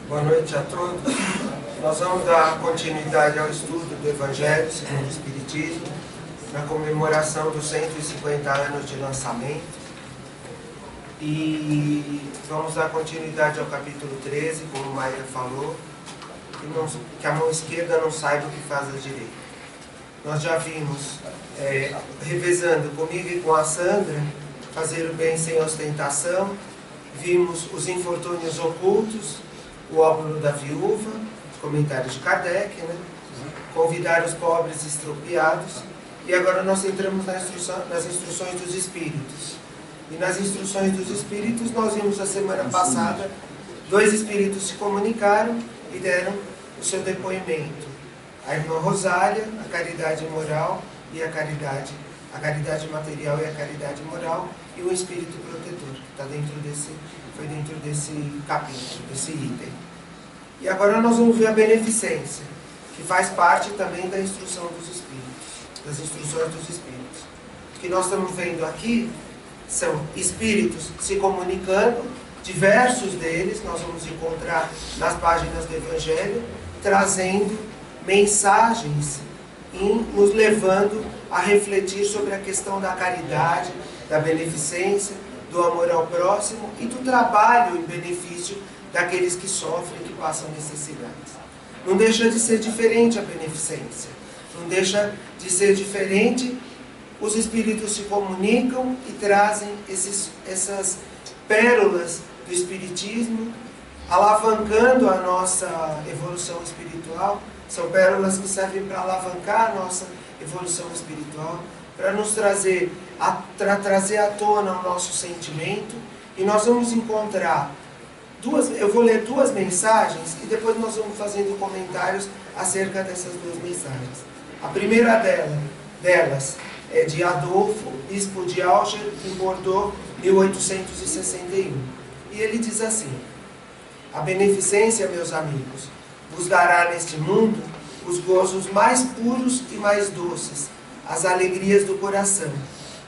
Boa noite a todos. Nós vamos dar continuidade ao estudo do Evangelho segundo o Espiritismo, na comemoração dos 150 anos de lançamento. E vamos dar continuidade ao capítulo 13, como o Maia falou, que a mão esquerda não saiba o que faz a direita. Nós já vimos, revezando comigo e com a Sandra, fazer o bem sem ostentação. Vimos os infortúnios ocultos, o óbolo da viúva, os comentários de Kardec, né? Convidar os pobres estropiados. E agora nós entramos nas instruções dos Espíritos. E nas instruções dos Espíritos nós vimos a semana passada, 2 Espíritos se comunicaram e deram o seu depoimento. A irmã Rosália, a caridade moral e a caridade material e a caridade moral, e o Espírito protetor, que está foi dentro desse capítulo, desse item. E agora nós vamos ver a beneficência, que faz parte também da instrução dos Espíritos, das instruções dos Espíritos. O que nós estamos vendo aqui são Espíritos se comunicando, diversos deles nós vamos encontrar nas páginas do Evangelho, trazendo mensagens e nos levando a refletir sobre a questão da caridade, da beneficência, do amor ao próximo e do trabalho em benefício daqueles que sofrem, que passam necessidades. Não deixa de ser diferente a beneficência, não deixa de ser diferente. Os Espíritos se comunicam e trazem essas pérolas do Espiritismo, alavancando a nossa evolução espiritual. São pérolas que servem para alavancar a nossa evolução espiritual, para nos trazer à tona o nosso sentimento. E nós vamos encontrar eu vou ler 2 mensagens e depois nós vamos fazendo comentários acerca dessas 2 mensagens. A primeira delas é de Adolfo, bispo de Alger, em Bordeaux, 1861. E ele diz assim: a beneficência, meus amigos, vos dará neste mundo os gozos mais puros e mais doces, as alegrias do coração,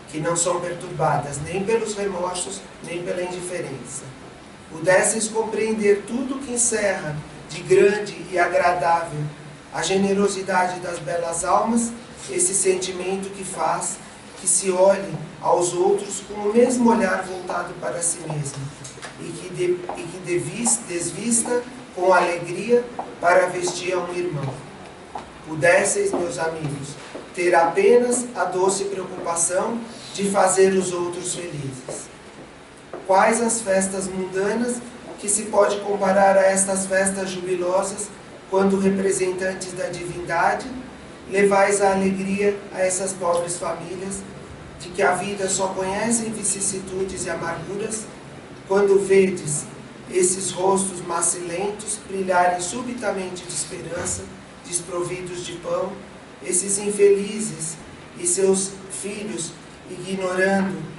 que não são perturbadas nem pelos remorsos, nem pela indiferença. Pudesseis compreender tudo que encerra de grande e agradável a generosidade das belas almas, esse sentimento que faz que se olhe aos outros com o mesmo olhar voltado para si mesmo, e que desvista com alegria para vestir a um irmão. Pudesseis, meus amigos, ter apenas a doce preocupação de fazer os outros felizes. Quais as festas mundanas que se pode comparar a estas festas jubilosas, quando representantes da divindade levais a alegria a essas pobres famílias, de que a vida só conhecem vicissitudes e amarguras, quando vedes esses rostos macilentos brilharem subitamente de esperança, desprovidos de pão, esses infelizes e seus filhos ignorando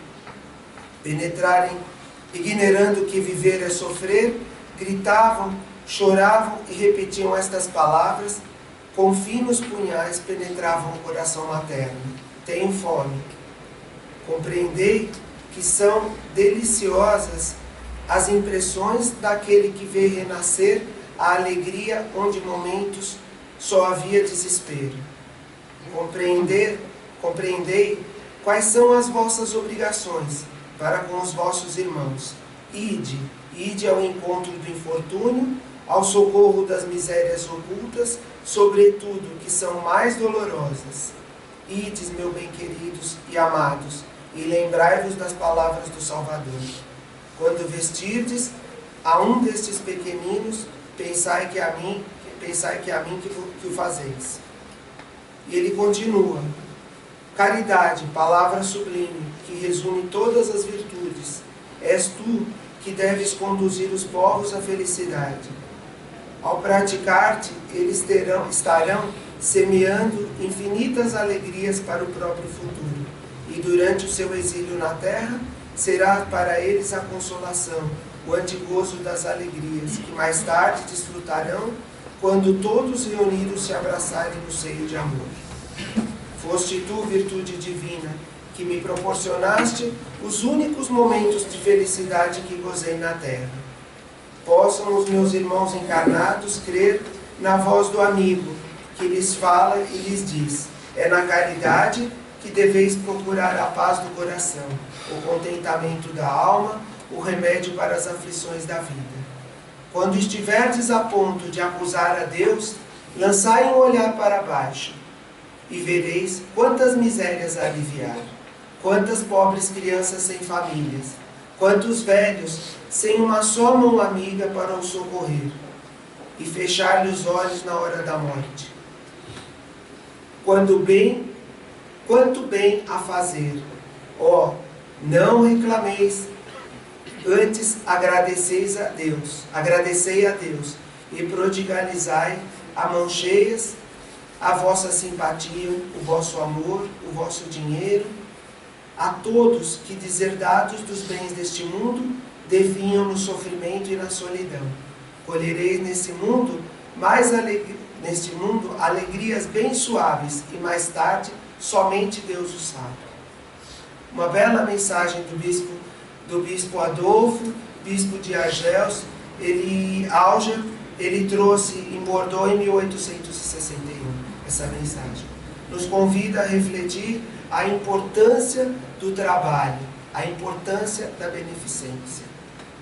que viver é sofrer, gritavam, choravam e repetiam estas palavras, com finos punhais penetravam o coração materno. Tenho fome. Compreendei que são deliciosas as impressões daquele que vê renascer a alegria onde momentos só havia desespero. Compreendei quais são as vossas obrigações para com os vossos irmãos. Ide ao encontro do infortúnio, ao socorro das misérias ocultas, sobretudo que são mais dolorosas. Ides, meu bem queridos e amados, e lembrai-vos das palavras do Salvador. Quando vestirdes a um destes pequeninos, pensai que a mim que o fazeis. E ele continua: caridade, palavra sublime, que resume todas as virtudes, és tu que deves conduzir os povos à felicidade. Ao praticar-te, eles estarão semeando infinitas alegrias para o próprio futuro, e durante o seu exílio na terra, será para eles a consolação, o antigozo das alegrias, que mais tarde desfrutarão, quando todos reunidos se abraçarem no seio de amor. Foste tu, virtude divina, que me proporcionaste os únicos momentos de felicidade que gozei na terra. possam os meus irmãos encarnados crer na voz do amigo, que lhes fala e lhes diz: é na caridade que deveis procurar a paz do coração, o contentamento da alma, o remédio para as aflições da vida. Quando estiverdes a ponto de acusar a Deus, lançai um olhar para baixo, e vereis quantas misérias a aliviar, quantas pobres crianças sem famílias, quantos velhos sem uma só mão amiga para o socorrer, e fechar-lhe os olhos na hora da morte. Quanto bem a fazer, ó, não reclameis, antes agradecei a Deus, e prodigalizai a mão cheias a vossa simpatia, o vosso amor, o vosso dinheiro, a todos que, deserdados dos bens deste mundo, definham no sofrimento e na solidão. Colhereis neste mundo alegrias bem suaves, e mais tarde somente Deus o sabe. Uma bela mensagem do bispo Adolfo, bispo de Argels. Ele trouxe em Bordeaux em 1861 essa mensagem. Nos convida a refletir a importância do trabalho, a importância da beneficência.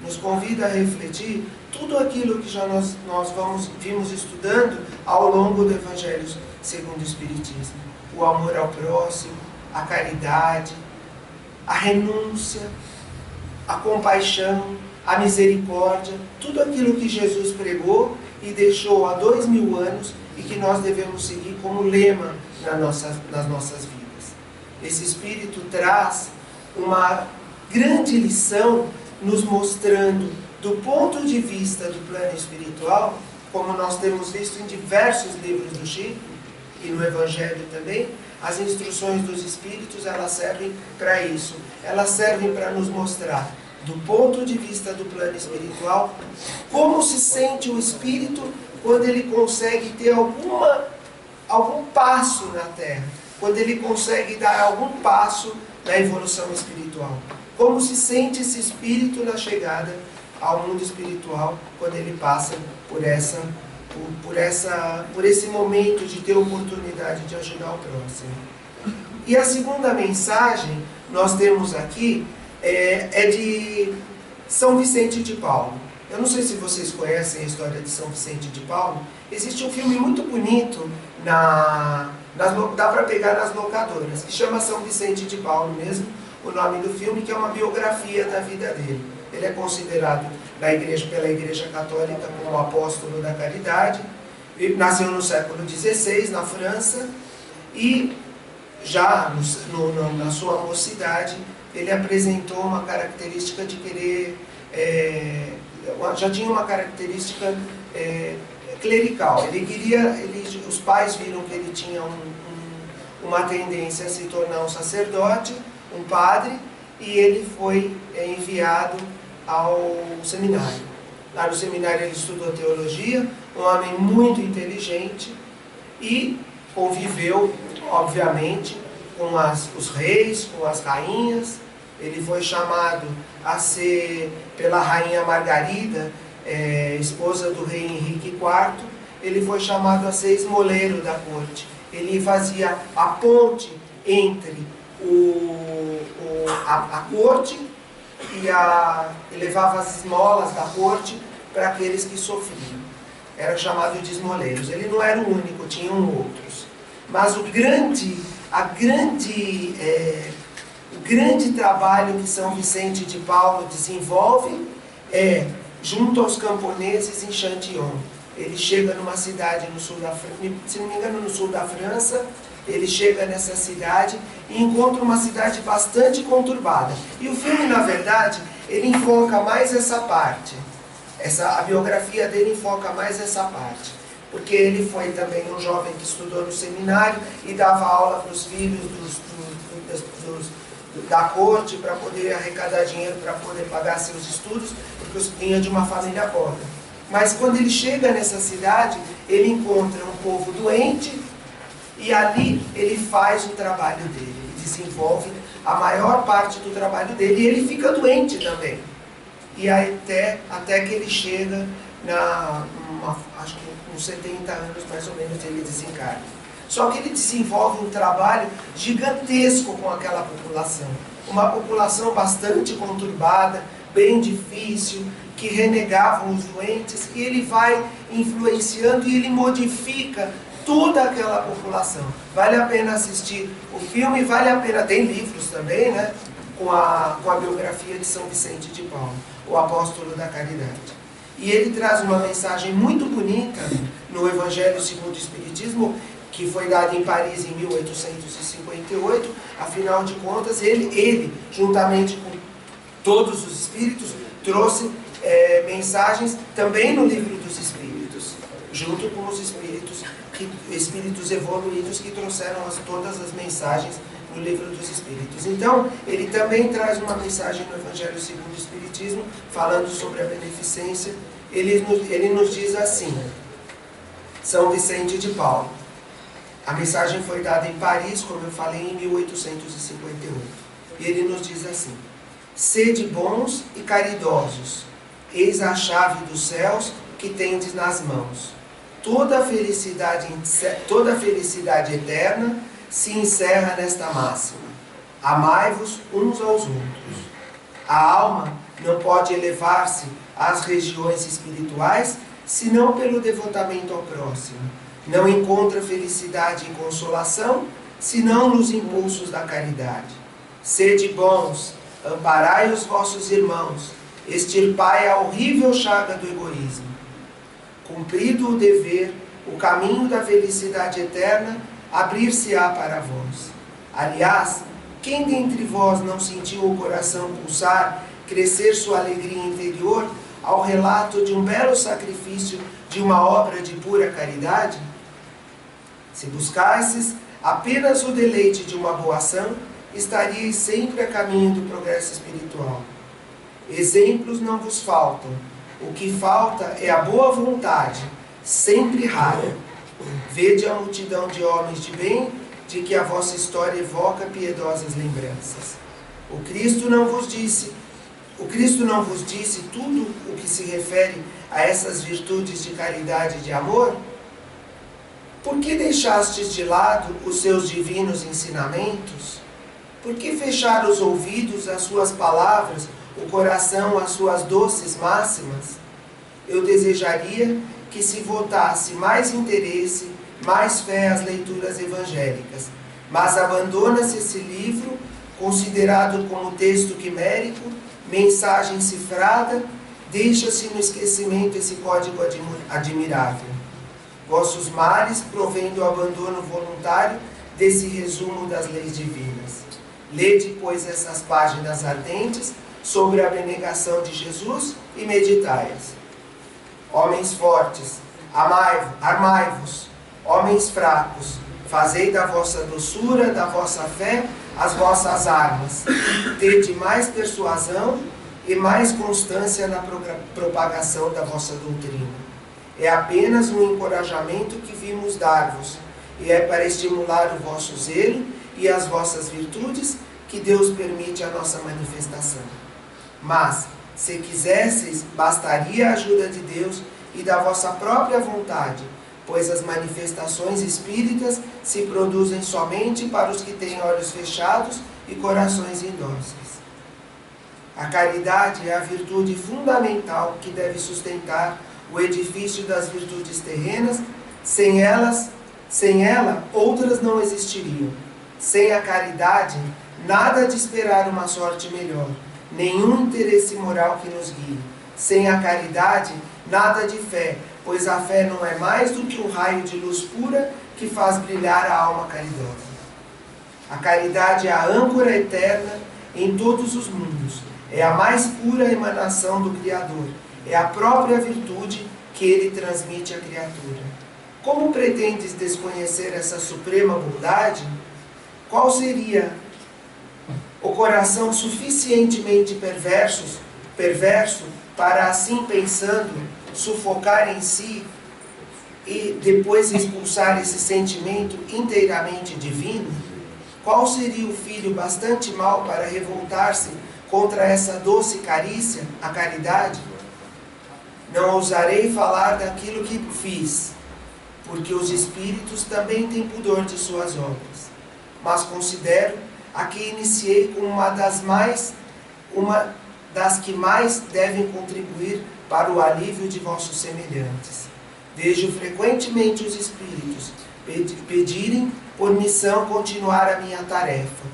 Nos convida a refletir tudo aquilo que já nós vimos estudando ao longo do Evangelho segundo o Espiritismo. O amor ao próximo, a caridade, a renúncia, a compaixão, a misericórdia, tudo aquilo que Jesus pregou e deixou há 2000 anos e que nós devemos seguir como lema nas nossas vidas. Esse Espírito traz uma grande lição, nos mostrando, do ponto de vista do plano espiritual, como nós temos visto em diversos livros do Chico, e no Evangelho também, as instruções dos Espíritos, elas servem para isso. Elas servem para nos mostrar, do ponto de vista do plano espiritual, como se sente o Espírito quando ele consegue ter algum passo na Terra, quando ele consegue dar algum passo na evolução espiritual. Como se sente esse Espírito na chegada ao mundo espiritual, quando ele passa por esse momento de ter oportunidade de ajudar o próximo. E a segunda mensagem, nós temos aqui, é de São Vicente de Paulo. Eu não sei se vocês conhecem a história de São Vicente de Paulo. Existe um filme muito bonito, dá para pegar nas locadoras, que chama São Vicente de Paulo mesmo, o nome do filme, que é uma biografia da vida dele. Ele é considerado pela Igreja Católica como apóstolo da caridade. Ele nasceu no século XVI, na França, e já na sua mocidade, ele apresentou uma característica de querer... já tinha uma característica clerical. Os pais viram que ele tinha uma tendência a se tornar um sacerdote, um padre, e ele foi enviado ao seminário. Lá no seminário ele estudou teologia, um homem muito inteligente, e conviveu, obviamente, com os reis, com as rainhas. Ele foi chamado a ser, pela rainha Margarida, esposa do rei Henrique IV, ele foi chamado a ser esmoleiro da corte. Ele fazia a ponte entre a corte e levava as esmolas da corte para aqueles que sofriam. Era chamado de esmoleiros. Ele não era o único, tinham outros. Mas o grande trabalho que São Vicente de Paulo desenvolve é junto aos camponeses em Chantillon. Ele chega numa cidade no sul da França, se não me engano, no sul da França. Ele chega nessa cidade e encontra uma cidade bastante conturbada. E o filme, na verdade, ele enfoca mais essa parte. A biografia dele enfoca mais essa parte. Porque ele foi também um jovem que estudou no seminário e dava aula para os filhos da corte para poder arrecadar dinheiro para poder pagar seus estudos, porque vinha de uma família pobre. Mas quando ele chega nessa cidade, ele encontra um povo doente e ali ele faz o trabalho dele. Ele desenvolve a maior parte do trabalho dele e ele fica doente também. e até que ele chega, acho que uns 70 anos mais ou menos, ele desencarna. Só que ele desenvolve um trabalho gigantesco com aquela população. Uma população bastante conturbada, bem difícil, que renegavam os doentes, e ele vai influenciando e ele modifica toda aquela população. Vale a pena assistir o filme, vale a pena, tem livros também, né? Com a biografia de São Vicente de Paulo, o apóstolo da caridade. E ele traz uma mensagem muito bonita no Evangelho segundo o Espiritismo, que foi dado em Paris em 1858. Afinal de contas, ele juntamente com todos os espíritos, trouxe mensagens também no Livro dos Espíritos, junto com os espíritos evoluídos que trouxeram todas as mensagens no Livro dos Espíritos. Então, ele também traz uma mensagem no Evangelho segundo o Espiritismo, falando sobre a beneficência. Ele nos diz assim, São Vicente de Paulo. A mensagem foi dada em Paris, como eu falei, em 1858. E ele nos diz assim: sede bons e caridosos, eis a chave dos céus que tendes nas mãos. Toda a felicidade eterna se encerra nesta máxima: amai-vos uns aos outros. A alma não pode elevar-se às regiões espirituais senão pelo devotamento ao próximo. Não encontra felicidade e consolação senão nos impulsos da caridade. Sede bons, amparai os vossos irmãos, extirpai a horrível chaga do egoísmo. Cumprido o dever, o caminho da felicidade eterna abrir-se-á para vós. Aliás, quem dentre vós não sentiu o coração pulsar, crescer sua alegria interior ao relato de um belo sacrifício de uma obra de pura caridade? Se buscasses apenas o deleite de uma boa ação, estaríeis sempre a caminho do progresso espiritual. Exemplos não vos faltam. O que falta é a boa vontade, sempre rara. Vede a multidão de homens de bem, de que a vossa história evoca piedosas lembranças. O Cristo não vos disse tudo o que se refere a essas virtudes de caridade e de amor? Por que deixastes de lado os seus divinos ensinamentos? Por que fechar os ouvidos às suas palavras, o coração às suas doces máximas? Eu desejaria que se votasse mais interesse, mais fé às leituras evangélicas, mas abandona-se esse livro, considerado como texto quimérico, mensagem cifrada, deixa-se no esquecimento esse código admirável. Vossos males provêm do abandono voluntário desse resumo das leis divinas. Lede, pois, essas páginas ardentes sobre a abnegação de Jesus e meditai-as. Homens fortes, armai-vos. Homens fracos, fazei da vossa doçura, da vossa fé, as vossas armas. Tede mais persuasão e mais constância na propagação da vossa doutrina. É apenas um encorajamento que vimos dar-vos, e é para estimular o vosso zelo e as vossas virtudes que Deus permite a nossa manifestação. Mas, se quisesseis, bastaria a ajuda de Deus e da vossa própria vontade, pois as manifestações espíritas se produzem somente para os que têm olhos fechados e corações indóceis. A caridade é a virtude fundamental que deve sustentar o edifício das virtudes terrenas. Sem ela, outras não existiriam. Sem a caridade, nada de esperar uma sorte melhor, nenhum interesse moral que nos guie. Sem a caridade, nada de fé, pois a fé não é mais do que um raio de luz pura que faz brilhar a alma caridosa. A caridade é a âncora eterna em todos os mundos, é a mais pura emanação do Criador, é a própria virtude que ele transmite à criatura. Como pretendes desconhecer essa suprema bondade? Qual seria o coração suficientemente perverso para, assim pensando, sufocar em si e depois expulsar esse sentimento inteiramente divino? Qual seria o filho bastante mau para revoltar-se contra essa doce carícia, a caridade, não ousarei falar daquilo que fiz, porque os espíritos também têm pudor de suas obras. Mas considero a que iniciei como uma das que mais devem contribuir para o alívio de vossos semelhantes. Vejo frequentemente os espíritos pedirem por missão continuar a minha tarefa.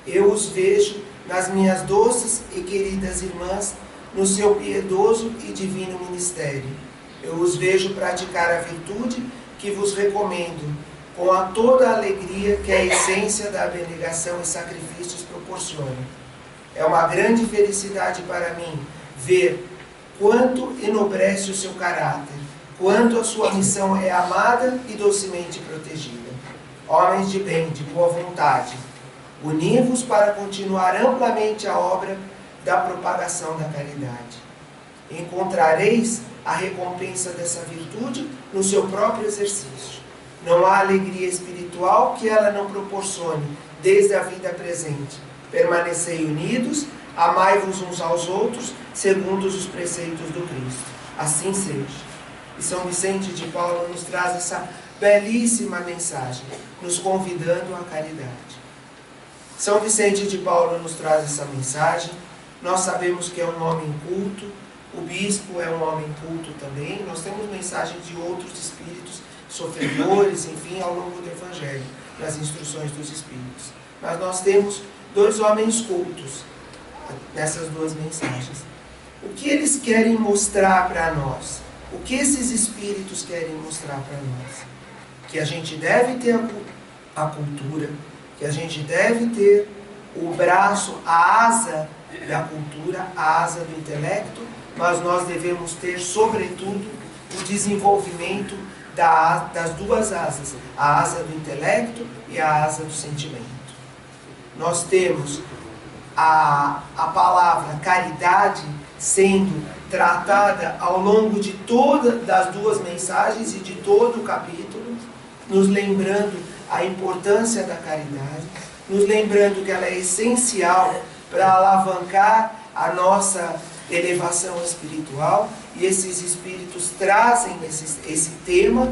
Eu os vejo nas minhas doces e queridas irmãs, no seu piedoso e divino ministério. Eu os vejo praticar a virtude que vos recomendo, com toda a alegria que a essência da abnegação e sacrifícios proporciona. É uma grande felicidade para mim ver quanto enobrece o seu caráter, quanto a sua missão é amada e docemente protegida. Homens de bem, de boa vontade, uni-vos para continuar amplamente a obra da propagação da caridade. Encontrareis a recompensa dessa virtude no seu próprio exercício. Não há alegria espiritual que ela não proporcione desde a vida presente. Permanecei unidos, amai-vos uns aos outros, segundo os preceitos do Cristo. Assim seja. E São Vicente de Paulo nos traz essa belíssima mensagem, nos convidando à caridade. São Vicente de Paulo nos traz essa mensagem. Nós sabemos que é um homem culto, o bispo é um homem culto também. Nós temos mensagens de outros espíritos sofredores, enfim, ao longo do Evangelho, nas instruções dos espíritos. Mas nós temos dois homens cultos nessas duas mensagens. O que eles querem mostrar para nós? O que esses espíritos querem mostrar para nós? Que a gente deve ter a cultura, que a gente deve ter o braço, a asa da cultura, a asa do intelecto, mas nós devemos ter, sobretudo, o desenvolvimento das duas asas, a asa do intelecto e a asa do sentimento. Nós temos a palavra caridade sendo tratada ao longo de todas das duas mensagens e de todo o capítulo, nos lembrando a importância da caridade, nos lembrando que ela é essencial para alavancar a nossa elevação espiritual, e esses espíritos trazem esse tema,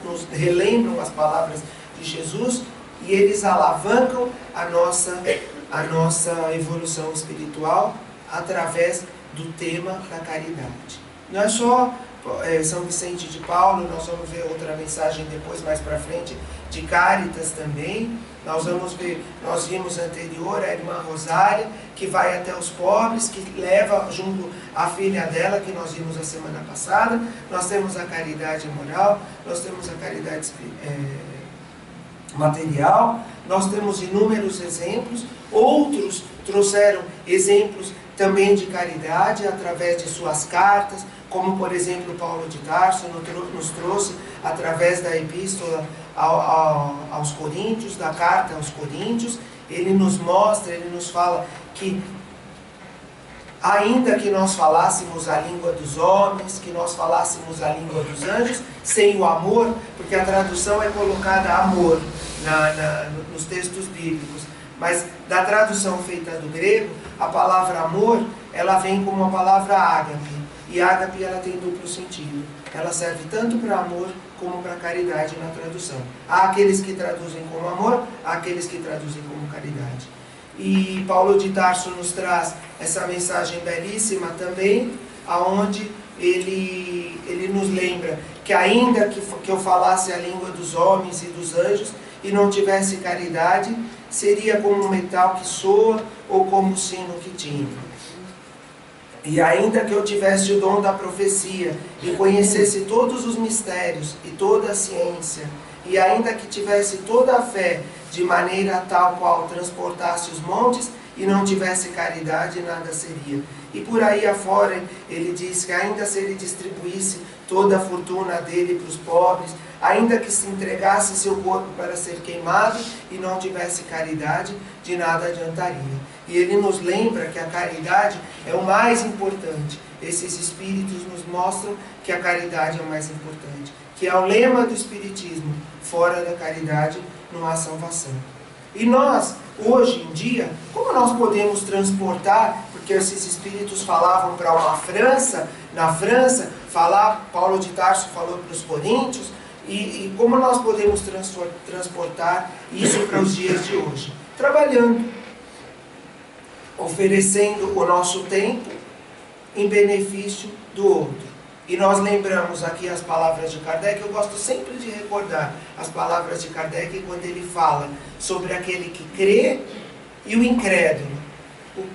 nos relembram as palavras de Jesus, e eles alavancam a nossa evolução espiritual através do tema da caridade. Não é só São Vicente de Paulo, nós vamos ver outra mensagem depois, mais para frente, de Cáritas também. Nós vimos anterior a irmã Rosária, que vai até os pobres, que leva junto a filha dela, que nós vimos a semana passada. Nós temos a caridade moral, nós temos a caridade material, nós temos inúmeros exemplos. Outros trouxeram exemplos também de caridade através de suas cartas, como por exemplo Paulo de Tarso nos trouxe através da epístola aos Coríntios, da carta aos Coríntios. Ele nos mostra, ele nos fala que ainda que nós falássemos a língua dos homens, que nós falássemos a língua dos anjos, sem o amor, porque a tradução é colocada amor nos textos bíblicos, mas da tradução feita do grego, a palavra amor, ela vem como a palavra ágape, e ágape ela tem duplo sentido, ela serve tanto para amor como para caridade na tradução. Há aqueles que traduzem como amor, há aqueles que traduzem como caridade. E Paulo de Tarso nos traz essa mensagem belíssima também, aonde ele nos lembra que ainda que eu falasse a língua dos homens e dos anjos e não tivesse caridade, seria como um metal que soa ou como um sino que tinha. E ainda que eu tivesse o dom da profecia e conhecesse todos os mistérios e toda a ciência, e ainda que tivesse toda a fé de maneira tal qual transportasse os montes e não tivesse caridade, nada seria. E por aí afora ele diz que ainda se ele distribuísse toda a fortuna dele para os pobres, ainda que se entregasse seu corpo para ser queimado e não tivesse caridade, de nada adiantaria. E ele nos lembra que a caridade é o mais importante. Esses espíritos nos mostram que a caridade é o mais importante, que é o lema do espiritismo: fora da caridade não há salvação. E nós, hoje em dia, como nós podemos transportar, porque esses espíritos falavam para uma França, na França, Paulo de Tarso falou para os coríntios, e como nós podemos transportar isso para os dias de hoje? Trabalhando, oferecendo o nosso tempo em benefício do outro. E nós lembramos aqui as palavras de Kardec. Eu gosto sempre de recordar as palavras de Kardec quando ele fala sobre aquele que crê e o incrédulo. O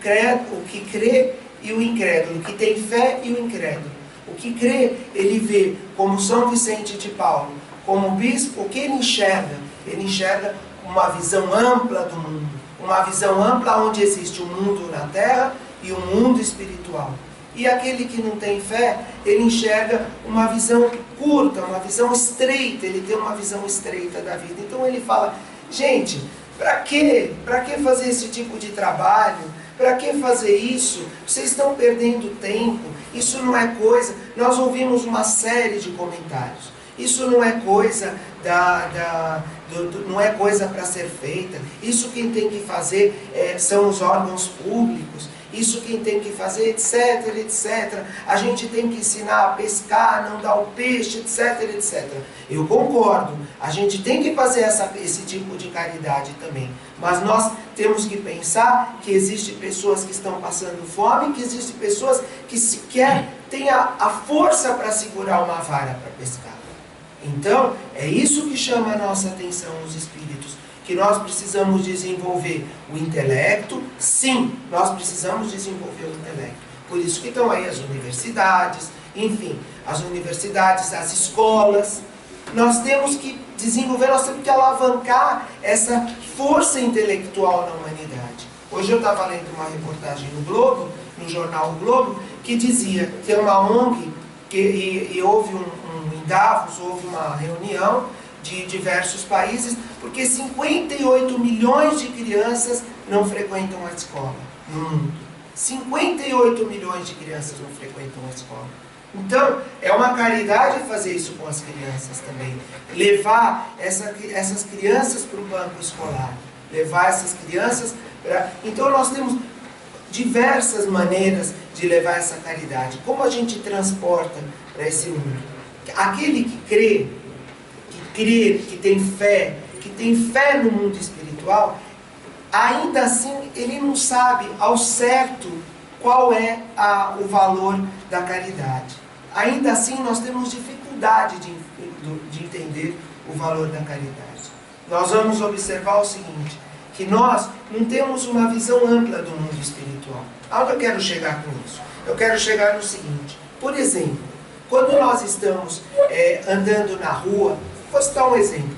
que crê e o incrédulo, o que tem fé e o incrédulo. O que crê, ele vê como São Vicente de Paulo, como bispo, o que ele enxerga? Ele enxerga uma visão ampla do mundo, uma visão ampla onde existe o mundo na terra e o mundo espiritual. E aquele que não tem fé, ele enxerga uma visão curta, uma visão estreita, ele tem uma visão estreita da vida. Então ele fala, gente, para quê? Para que fazer esse tipo de trabalho? Para que fazer isso? Vocês estão perdendo tempo, isso não é coisa... Nós ouvimos uma série de comentários. Isso não é coisa não é coisa para ser feita. Isso quem tem que fazer são os órgãos públicos. Isso quem tem que fazer, etc, etc. A gente tem que ensinar a pescar, não dar o peixe, etc, etc. Eu concordo. A gente tem que fazer esse tipo de caridade também. Mas nós temos que pensar que existem pessoas que estão passando fome, que existem pessoas que sequer têm a força para segurar uma vara para pescar. Então, é isso que chama a nossa atenção, os espíritos. Que nós precisamos desenvolver o intelecto, sim, nós precisamos desenvolver o intelecto. Por isso que estão aí as universidades, enfim, as universidades, as escolas. Nós temos que desenvolver, nós temos que alavancar essa força intelectual na humanidade. Hoje eu estava lendo uma reportagem no Globo, no jornal O Globo, que dizia que é uma ONG, e houve em Davos, houve uma reunião de diversos países, porque 58 milhões de crianças não frequentam a escola no mundo. 58 milhões de crianças não frequentam a escola. Então, é uma caridade fazer isso com as crianças também. Levar essas crianças para o banco escolar. Levar essas crianças para... Então, nós temos diversas maneiras de levar essa caridade. Como a gente transporta para esse mundo? Aquele que crê, que tem fé no mundo espiritual, ainda assim ele não sabe ao certo qual é o valor da caridade. Ainda assim nós temos dificuldade de entender o valor da caridade. Nós vamos observar o seguinte, que nós não temos uma visão ampla do mundo espiritual. Aonde eu quero chegar com isso? Eu quero chegar no seguinte, por exemplo, quando nós estamos andando na rua, vou citar um exemplo.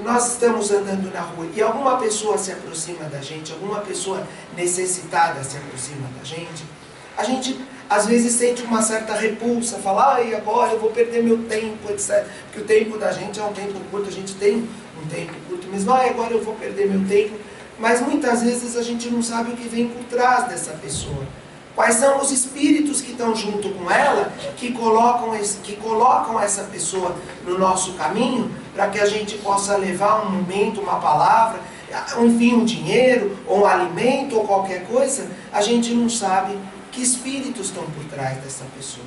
Nós estamos andando na rua e alguma pessoa se aproxima da gente, alguma pessoa necessitada se aproxima da gente, a gente às vezes sente uma certa repulsa, fala, ai, agora eu vou perder meu tempo, etc. Porque o tempo da gente é um tempo curto, a gente tem um tempo curto mesmo, ai, agora eu vou perder meu tempo. Mas muitas vezes a gente não sabe o que vem por trás dessa pessoa. Quais são os espíritos que estão junto com ela, que colocam essa pessoa no nosso caminho, para que a gente possa levar um momento, uma palavra, enfim, um dinheiro, ou um alimento, ou qualquer coisa, a gente não sabe que espíritos estão por trás dessa pessoa.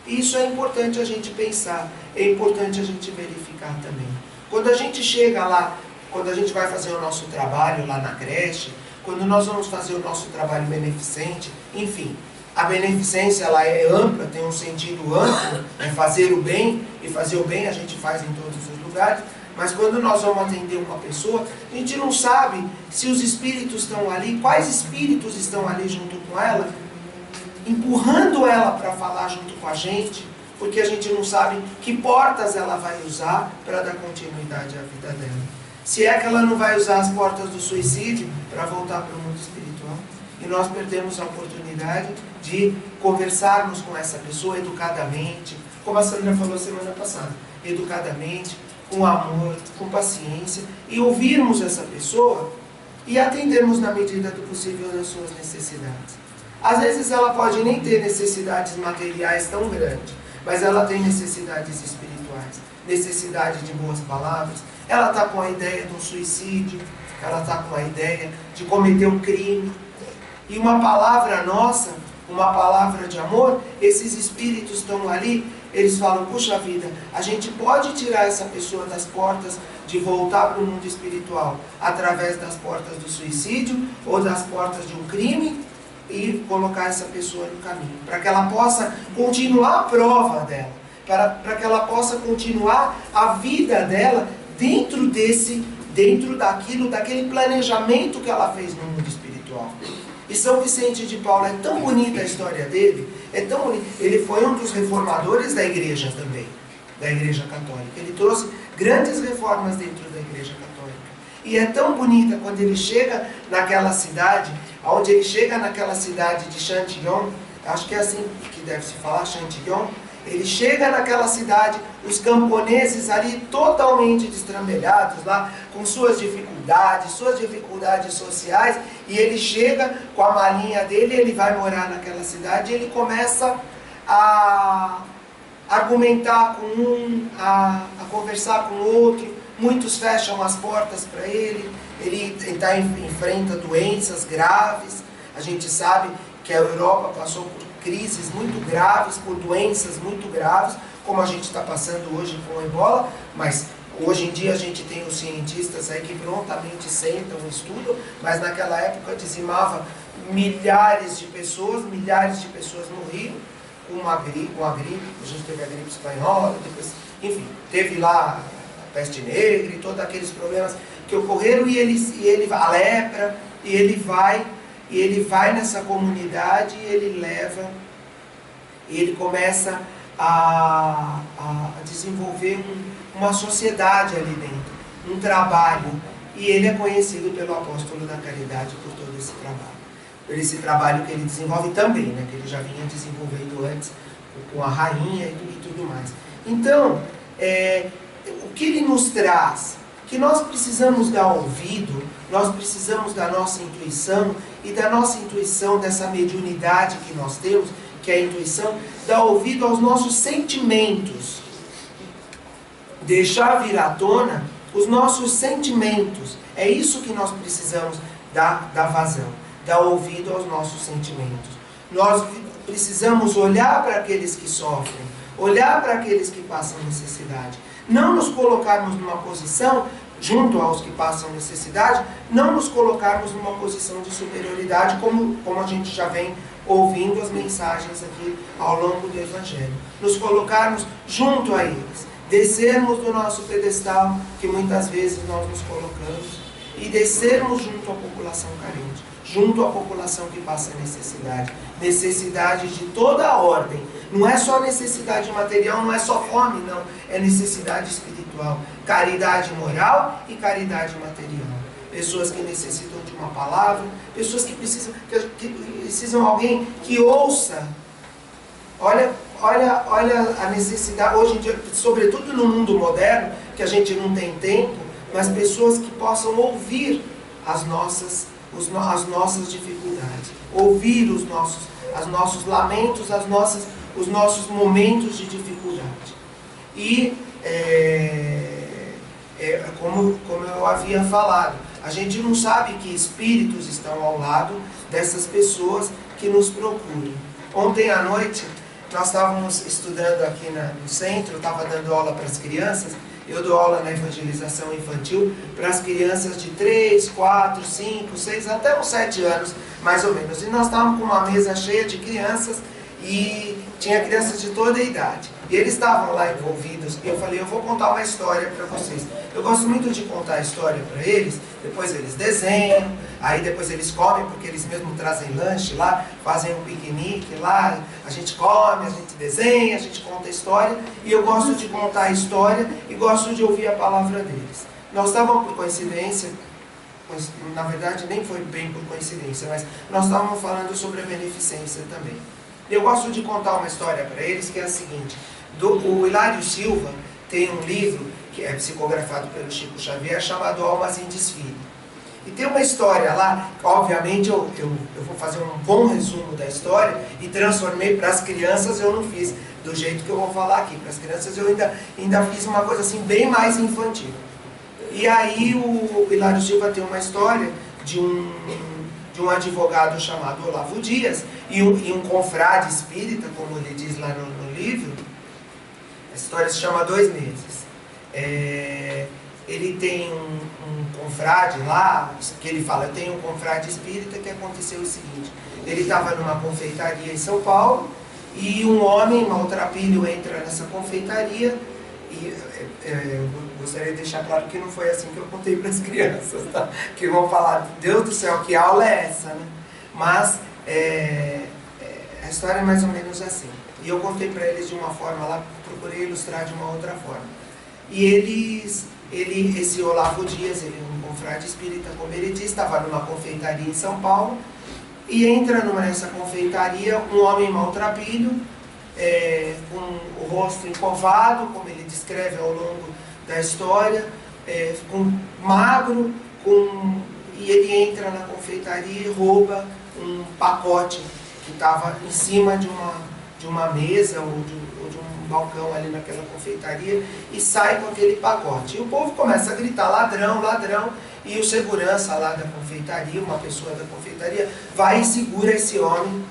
E isso é importante a gente pensar, é importante a gente verificar também. Quando a gente chega lá, quando a gente vai fazer o nosso trabalho lá na creche, quando nós vamos fazer o nosso trabalho beneficente, enfim, a beneficência ela é ampla, tem um sentido amplo, é fazer o bem, e fazer o bem a gente faz em todos os lugares, mas quando nós vamos atender uma pessoa, a gente não sabe se os espíritos estão ali, quais espíritos estão ali junto com ela, empurrando ela para falar junto com a gente, porque a gente não sabe que portas ela vai usar para dar continuidade à vida dela. Se é que ela não vai usar as portas do suicídio para voltar para o mundo espiritual. E nós perdemos a oportunidade de conversarmos com essa pessoa educadamente, como a Sandra falou semana passada, educadamente, com amor, com paciência, e ouvirmos essa pessoa e atendermos na medida do possível as suas necessidades. Às vezes ela pode nem ter necessidades materiais tão grandes, mas ela tem necessidades espirituais, necessidade de boas palavras. Ela está com a ideia de um suicídio, ela está com a ideia de cometer um crime. E uma palavra nossa, uma palavra de amor, esses espíritos estão ali, eles falam, puxa vida, a gente pode tirar essa pessoa das portas de voltar para o mundo espiritual através das portas do suicídio ou das portas de um crime e colocar essa pessoa no caminho, para que ela possa continuar a prova dela, para que ela possa continuar a vida dela dentro daquele planejamento que ela fez no mundo espiritual. E São Vicente de Paulo, é tão bonita a história dele, é tão bonita. Ele foi um dos reformadores da igreja também, da igreja católica. Ele trouxe grandes reformas dentro da igreja católica. E é tão bonita quando ele chega naquela cidade, onde ele chega naquela cidade de Chantillon, acho que é assim que deve se falar, Chantillon. Ele chega naquela cidade, os camponeses ali totalmente destrambelhados lá, com suas dificuldades sociais, e ele chega com a malinha dele, ele vai morar naquela cidade, e ele começa a argumentar com um, a conversar com o outro, muitos fecham as portas para ele enfrenta doenças graves, a gente sabe que a Europa passou por crises muito graves, por doenças muito graves, como a gente está passando hoje com o Ebola, mas hoje em dia a gente tem os cientistas aí que prontamente sentam e estudam, mas naquela época dizimava milhares de pessoas morriam com a gripe, a gente teve a gripe espanhola, depois, enfim, teve lá a peste negra e todos aqueles problemas que ocorreram, e ele a lepra, e ele vai nessa comunidade e ele começa a desenvolver uma sociedade ali dentro, um trabalho, e ele é conhecido pelo apóstolo da caridade por todo esse trabalho. Por esse trabalho que ele desenvolve também, né, que ele já vinha desenvolvendo antes, com a rainha e tudo mais. Então, o que ele nos traz? Que nós precisamos dar ouvido, nós precisamos da nossa intuição, e da nossa intuição, dessa mediunidade que nós temos, que é a intuição, dar ouvido aos nossos sentimentos. Deixar vir à tona os nossos sentimentos. É isso que nós precisamos dar vazão, dar ouvido aos nossos sentimentos. Nós precisamos olhar para aqueles que sofrem, olhar para aqueles que passam necessidade. Não nos colocarmos numa posição, junto aos que passam necessidade, não nos colocarmos numa posição de superioridade, como a gente já vem ouvindo as mensagens aqui ao longo do Evangelho. Nos colocarmos junto a eles, descermos do nosso pedestal, que muitas vezes nós nos colocamos, e descermos junto à população carente, junto à população que passa necessidade. Necessidade de toda a ordem. Não é só necessidade material, não é só fome, não. É necessidade espiritual. Caridade moral e caridade material. Pessoas que necessitam de uma palavra, pessoas que precisam de alguém que ouça. Olha a necessidade, hoje em dia, sobretudo no mundo moderno, que a gente não tem tempo, mas pessoas que possam ouvir as nossas dificuldades, ouvir os nossos lamentos, os nossos momentos de dificuldade. E, como eu havia falado, a gente não sabe que espíritos estão ao lado dessas pessoas que nos procuram. Ontem à noite, nós estávamos estudando aqui no centro, eu estava dando aula para as crianças. Eu dou aula na evangelização infantil para as crianças de 3, 4, 5, 6, até uns 7 anos, mais ou menos. E nós estávamos com uma mesa cheia de crianças e tinha crianças de toda a idade. E eles estavam lá envolvidos e eu falei, eu vou contar uma história para vocês. Eu gosto muito de contar a história para eles, depois eles desenham, aí depois eles comem, porque eles mesmos trazem lanche lá, fazem um piquenique lá, a gente come, a gente desenha, a gente conta a história, e eu gosto de contar a história e gosto de ouvir a palavra deles. Nós estávamos por coincidência, na verdade nem foi bem por coincidência, mas nós estávamos falando sobre a beneficência também. Eu gosto de contar uma história para eles que é a seguinte: o Hilário Silva tem um livro que é psicografado pelo Chico Xavier chamado Almas em Desfile. E tem uma história lá, obviamente eu vou fazer um bom resumo da história e transformei para as crianças, eu não fiz do jeito que eu vou falar aqui. Para as crianças eu ainda fiz uma coisa assim bem mais infantil. E aí o Hilário Silva tem uma história de um advogado chamado Olavo Dias e um confrade espírita, como ele diz lá no livro. A história se chama 2 Meses. Ele tem um confrade lá, que ele fala, eu tenho um confrade espírita, que aconteceu o seguinte: ele estava numa confeitaria em São Paulo e um homem maltrapilho entra nessa confeitaria. E eu gostaria de deixar claro que não foi assim que eu contei para as crianças, tá? Que vão falar, Deus do céu, que aula é essa, né? Mas a história é mais ou menos assim. E eu contei para eles de uma forma lá, procurei ilustrar de uma outra forma. E esse Olavo Dias, ele é um confrade espírita, como ele disse, estava numa confeitaria em São Paulo, e entra nessa confeitaria um homem maltrapilho, com o rosto encovado, como ele descreve ao longo da história, magro, e ele entra na confeitaria e rouba um pacote que estava em cima de uma mesa ou de um balcão ali naquela confeitaria, e sai com aquele pacote. E o povo começa a gritar, ladrão, ladrão, e o segurança lá da confeitaria, uma pessoa da confeitaria, vai e segura esse homem,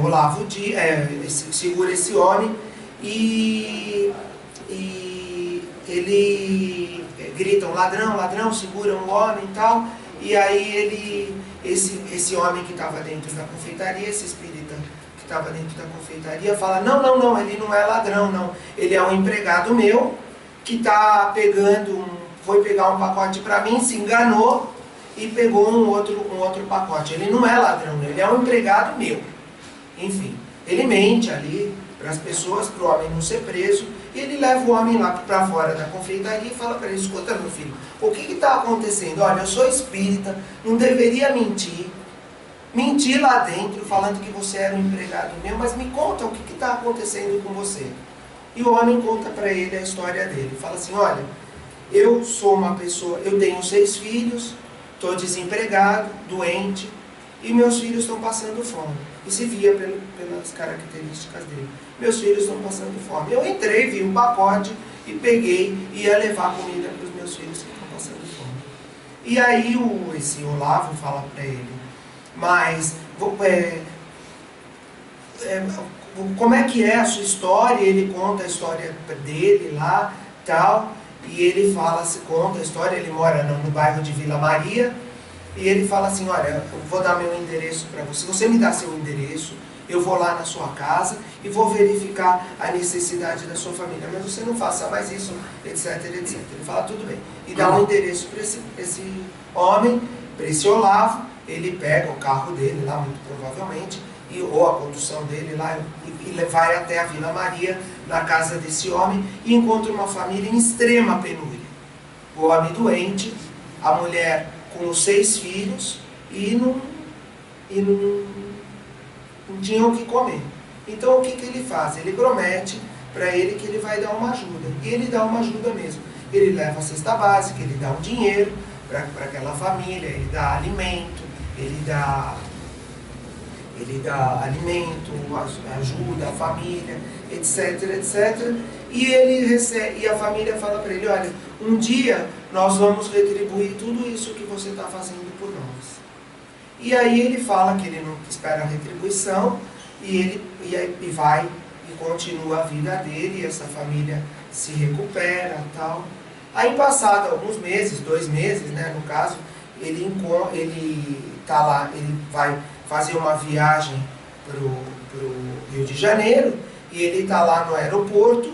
Olavo Dias, segura esse homem, e ele gritam, ladrão, ladrão, seguram o homem e tal, e aí esse homem que estava dentro da confeitaria, esse espírita que estava dentro da confeitaria, fala, não, ele não é ladrão, não, ele é um empregado meu, que está foi pegar um pacote para mim, se enganou, e pegou um outro pacote. Ele não é ladrão, ele é um empregado meu. Enfim, ele mente ali para as pessoas, para o homem não ser preso, e ele leva o homem lá para fora da confeitaria e fala para ele, escuta, meu filho, o que está acontecendo? Olha, eu sou espírita, não deveria mentir lá dentro, falando que você era um empregado meu, mas me conta o que está acontecendo com você. E o homem conta para ele a história dele, fala assim, olha, eu sou uma pessoa, eu tenho 6 filhos, estou desempregado, doente, e meus filhos estão passando fome. E se via pelas características dele. Meus filhos estão passando fome. Eu entrei, vi um pacote e peguei e ia levar comida para os meus filhos que estão passando fome. E aí esse Olavo fala para ele, mas como é que é a sua história? Ele conta a história dele lá, tal. E ele conta a história, ele mora no bairro de Vila Maria, e ele fala assim, olha, eu vou dar meu endereço para você, você me dá seu endereço, eu vou lá na sua casa e vou verificar a necessidade da sua família, mas você não faça mais isso, etc, etc. Ele fala, tudo bem, e dá um endereço para esse homem, para esse Olavo, ele pega o carro dele lá, muito provavelmente, ou a condução dele lá, e vai até a Vila Maria, na casa desse homem, e encontra uma família em extrema penúria. O homem doente, a mulher com os 6 filhos, e não tinham o que comer. Então o que ele faz? Ele promete para ele que ele vai dar uma ajuda, e ele dá uma ajuda mesmo. Ele leva a cesta básica, ele dá um dinheiro para aquela família, ele dá alimento, ele dá alimento, ajuda a família, etc, etc. E a família fala para ele, olha, um dia nós vamos retribuir tudo isso que você está fazendo por nós. E aí ele fala que ele não espera a retribuição, e vai e continua a vida dele, e essa família se recupera e tal. Aí passado alguns meses, 2 meses, né, no caso, ele tá lá, ele vai fazer uma viagem para o Rio de Janeiro, e ele está lá no aeroporto,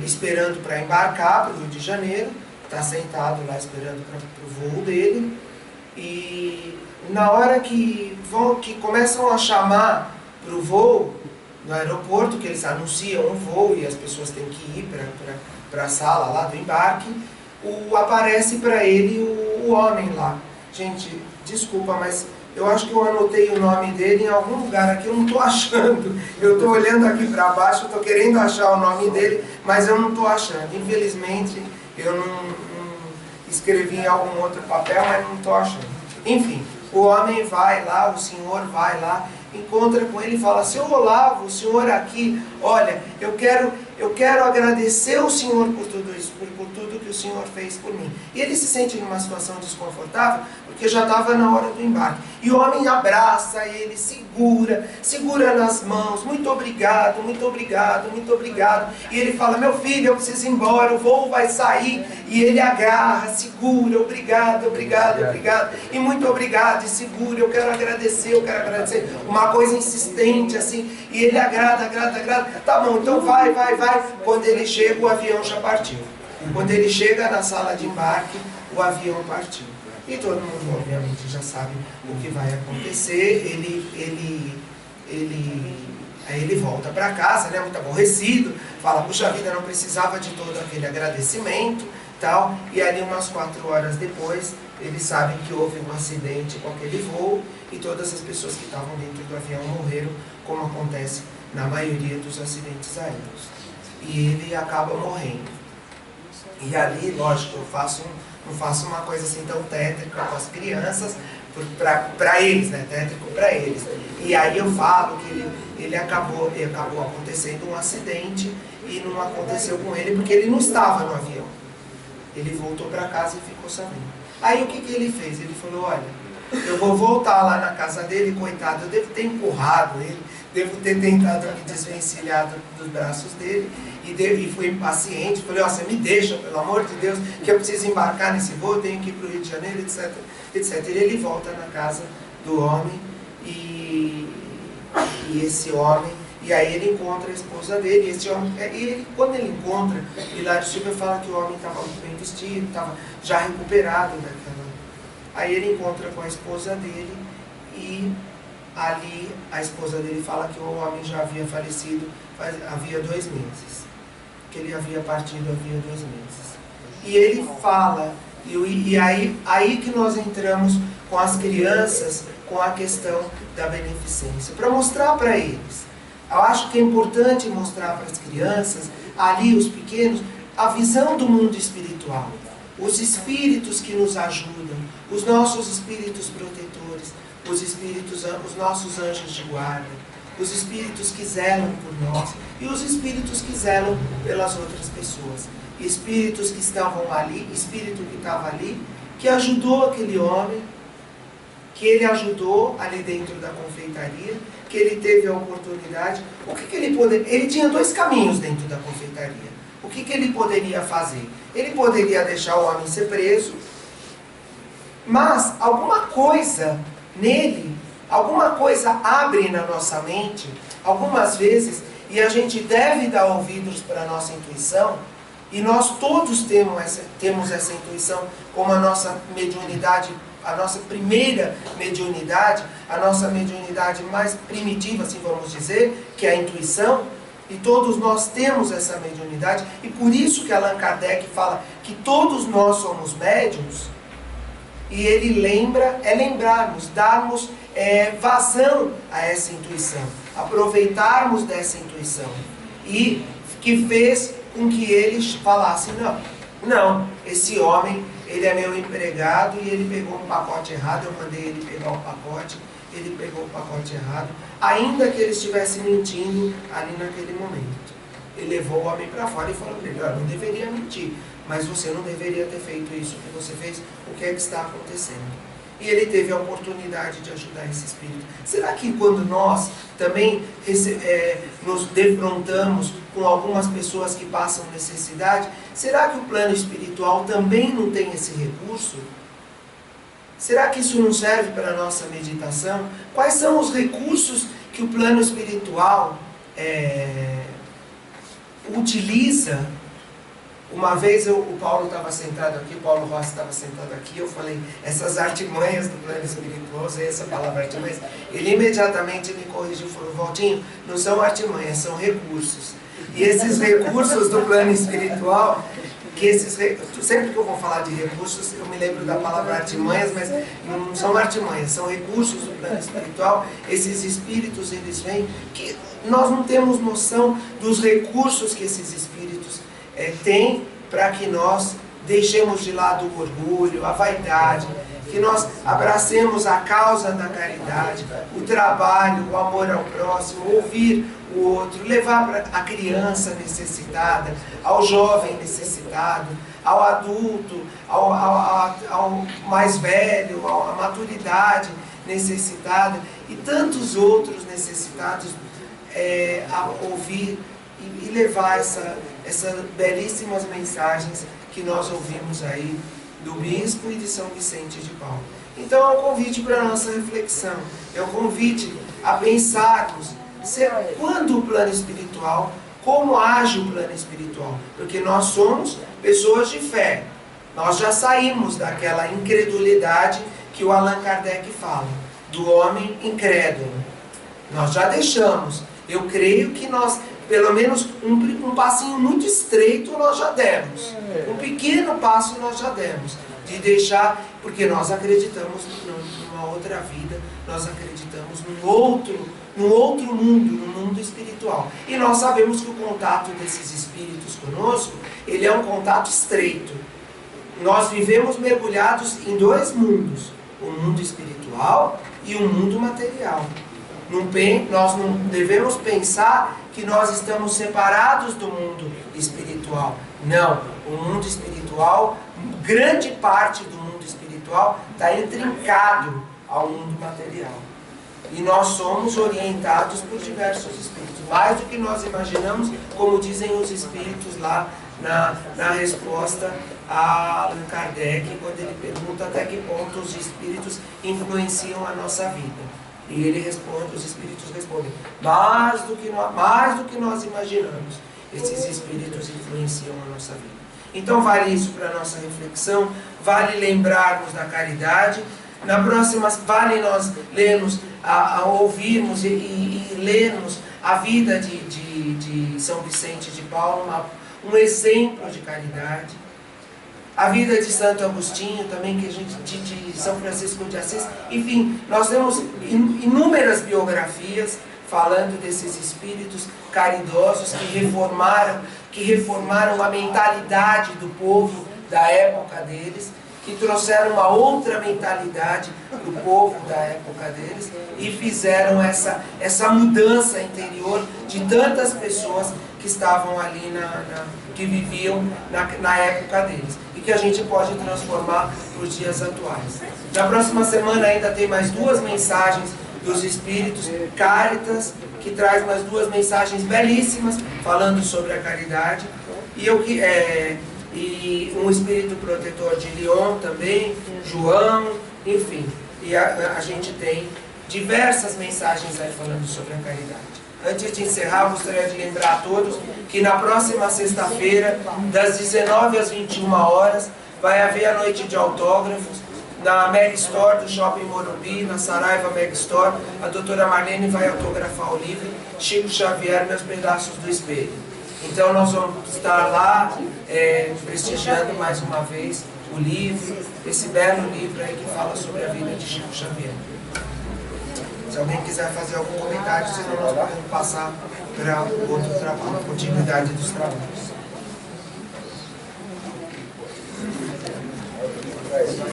esperando para embarcar para o Rio de Janeiro, está sentado lá esperando para o voo dele, e na hora que começam a chamar para o voo, no aeroporto, que eles anunciam um voo e as pessoas têm que ir para a sala lá do embarque, aparece para ele o homem lá. Gente, desculpa, mas eu acho que eu anotei o nome dele em algum lugar aqui, eu não estou achando. Eu estou olhando aqui para baixo, estou querendo achar o nome dele, mas eu não estou achando. Infelizmente, eu não escrevi em algum outro papel, mas não estou achando. Enfim, o homem vai lá, o senhor vai lá, encontra com ele e fala, seu Olavo, o senhor aqui, olha, eu quero agradecer o senhor por tudo isso, por tudo que que o Senhor fez por mim. E ele se sente numa situação desconfortável, porque já estava na hora do embarque. E o homem abraça ele, segura nas mãos, muito obrigado, muito obrigado, muito obrigado. E ele fala, meu filho, eu preciso ir embora, o voo vai sair. E ele agarra, segura, obrigado, obrigado, obrigado. E muito obrigado, e segura, eu quero agradecer, eu quero agradecer. Uma coisa insistente assim, e ele agrada, tá bom, então vai. Quando ele chega, o avião já partiu. Quando ele chega na sala de embarque, o avião partiu. E todo mundo, obviamente, já sabe o que vai acontecer. Aí ele volta para casa, né, muito aborrecido, fala, puxa vida, não precisava de todo aquele agradecimento, tal. E ali umas 4 horas depois, eles sabem que houve um acidente com aquele voo e todas as pessoas que estavam dentro do avião morreram, como acontece na maioria dos acidentes aéreos. E ele acaba morrendo. E ali, lógico, eu não faço uma coisa assim tão tétrica com as crianças, para eles, né? Tétrico para eles. E aí eu falo que ele acabou acontecendo um acidente e não aconteceu com ele porque ele não estava no avião. Ele voltou para casa e ficou sabendo. Aí o que ele fez? Ele falou, olha, eu vou voltar lá na casa dele, coitado, eu devo ter empurrado ele, devo ter tentado me desvencilhar dos braços dele, e fui impaciente, falei, ó, você me deixa, pelo amor de Deus, que eu preciso embarcar nesse voo, eu tenho que ir para o Rio de Janeiro, etc, etc. E ele volta na casa do homem, e esse homem, e aí ele encontra a esposa dele, e esse homem, quando ele encontra, Hilário Silva fala que o homem estava muito bem vestido, estava já recuperado daquela. Aí ele encontra com a esposa dele, e ali a esposa dele fala que o homem já havia falecido havia 2 meses. Que ele havia partido havia 2 meses. E ele fala, e aí que nós entramos com as crianças, com a questão da beneficência, para mostrar para eles. Eu acho que é importante mostrar para as crianças, ali os pequenos, a visão do mundo espiritual. Os espíritos que nos ajudam, os nossos espíritos protetores, os nossos anjos de guarda, os espíritos que zelam por nós e os espíritos que zelam pelas outras pessoas. Espíritos que estavam ali, espírito que estava ali, que ajudou aquele homem, que ele ajudou ali dentro da confeitaria, que ele teve a oportunidade. O que ele poderia? Ele tinha 2 caminhos dentro da confeitaria. O que ele poderia fazer? Ele poderia deixar o homem ser preso, mas alguma coisa nele, alguma coisa abre na nossa mente, algumas vezes, e a gente deve dar ouvidos para a nossa intuição, e nós todos temos essa intuição como a nossa mediunidade, a nossa primeira mediunidade, a nossa mediunidade mais primitiva, assim vamos dizer, que é a intuição, e todos nós temos essa mediunidade, e por isso que Allan Kardec fala que todos nós somos médiuns, e ele lembrarmos, darmos vazão a essa intuição, aproveitarmos dessa intuição, e que fez com que eles falassem, não, esse homem, ele é meu empregado e ele pegou um pacote errado, eu mandei ele pegar o pacote, ele pegou o pacote errado, ainda que ele estivesse mentindo ali naquele momento. Ele levou o homem para fora e falou para ele, não deveria mentir, mas você não deveria ter feito isso que você fez, o que é que está acontecendo? E ele teve a oportunidade de ajudar esse espírito. Será que quando nós também nos defrontamos com algumas pessoas que passam necessidade, será que o plano espiritual também não tem esse recurso? Será que isso não serve para a nossa meditação? Quais são os recursos que o plano espiritual utiliza? Uma vez o Paulo estava sentado aqui, o Paulo Rossi estava sentado aqui, eu falei, essas artimanhas do plano espiritual, usei essa palavra artimanhas, ele imediatamente me corrigiu e falou, Valtinho, não são artimanhas, são recursos. E esses recursos do plano espiritual, sempre que eu vou falar de recursos, eu me lembro da palavra artimanhas, mas não são artimanhas, são recursos do plano espiritual. Esses espíritos, eles vêm, que nós não temos noção dos recursos que esses espíritos têm para que nós deixemos de lado o orgulho, a vaidade, que nós abracemos a causa da caridade, o trabalho, o amor ao próximo, ouvir o outro, levar para a criança necessitada, ao jovem necessitado, ao adulto, ao mais velho, à maturidade necessitada e tantos outros necessitados, a ouvir e levar essas belíssimas mensagens que nós ouvimos aí do Bispo e de São Vicente de Paulo. Então é um convite para a nossa reflexão, é um convite a pensarmos quando o plano espiritual, como age o plano espiritual, porque nós somos pessoas de fé, nós já saímos daquela incredulidade que o Allan Kardec fala, do homem incrédulo, nós já deixamos. Eu creio que nós, pelo menos um passinho muito estreito nós já demos, um pequeno passo nós já demos, de deixar, porque nós acreditamos numa outra vida, nós acreditamos num outro mundo, no mundo espiritual. E nós sabemos que o contato desses espíritos conosco, ele é um contato estreito. Nós vivemos mergulhados em dois mundos, o mundo espiritual e o mundo material. Nós não devemos pensar que nós estamos separados do mundo espiritual. Não, o mundo espiritual, grande parte do mundo espiritual está intrincado ao mundo material. E nós somos orientados por diversos espíritos, mais do que nós imaginamos, como dizem os espíritos lá na resposta a Allan Kardec, quando ele pergunta até que ponto os espíritos influenciam a nossa vida. E ele responde, os espíritos respondem, mais do que nós imaginamos, esses espíritos influenciam a nossa vida. Então vale isso para a nossa reflexão, vale lembrarmos da caridade. Na próxima, vale nós lermos, ouvirmos e lermos a vida de São Vicente de Paulo, um exemplo de caridade. A vida de Santo Agostinho também, que a gente, de São Francisco de Assis. Enfim, nós temos inúmeras biografias falando desses espíritos caridosos que reformaram a mentalidade do povo da época deles, que trouxeram uma outra mentalidade para o povo da época deles e fizeram essa mudança interior de tantas pessoas que estavam ali, que viviam na época deles e que a gente pode transformar para os dias atuais. Na próxima semana ainda tem mais 2 mensagens dos Espíritos, Caritas, que traz mais 2 mensagens belíssimas falando sobre a caridade, e um Espírito Protetor de Lyon também, João, enfim. E a gente tem diversas mensagens aí falando sobre a caridade. Antes de encerrar, eu gostaria de lembrar a todos que na próxima sexta-feira, das 19 às 21 horas, vai haver a noite de autógrafos na Meg Store do Shopping Morumbi, na Saraiva Meg Store. A doutora Marlene vai autografar o livro Chico Xavier, Meus Pedaços do Espelho. Então nós vamos estar lá prestigiando mais uma vez o livro, esse belo livro aí que fala sobre a vida de Chico Xavier. Se alguém quiser fazer algum comentário, senão nós podemos passar para outro trabalho, a continuidade dos trabalhos.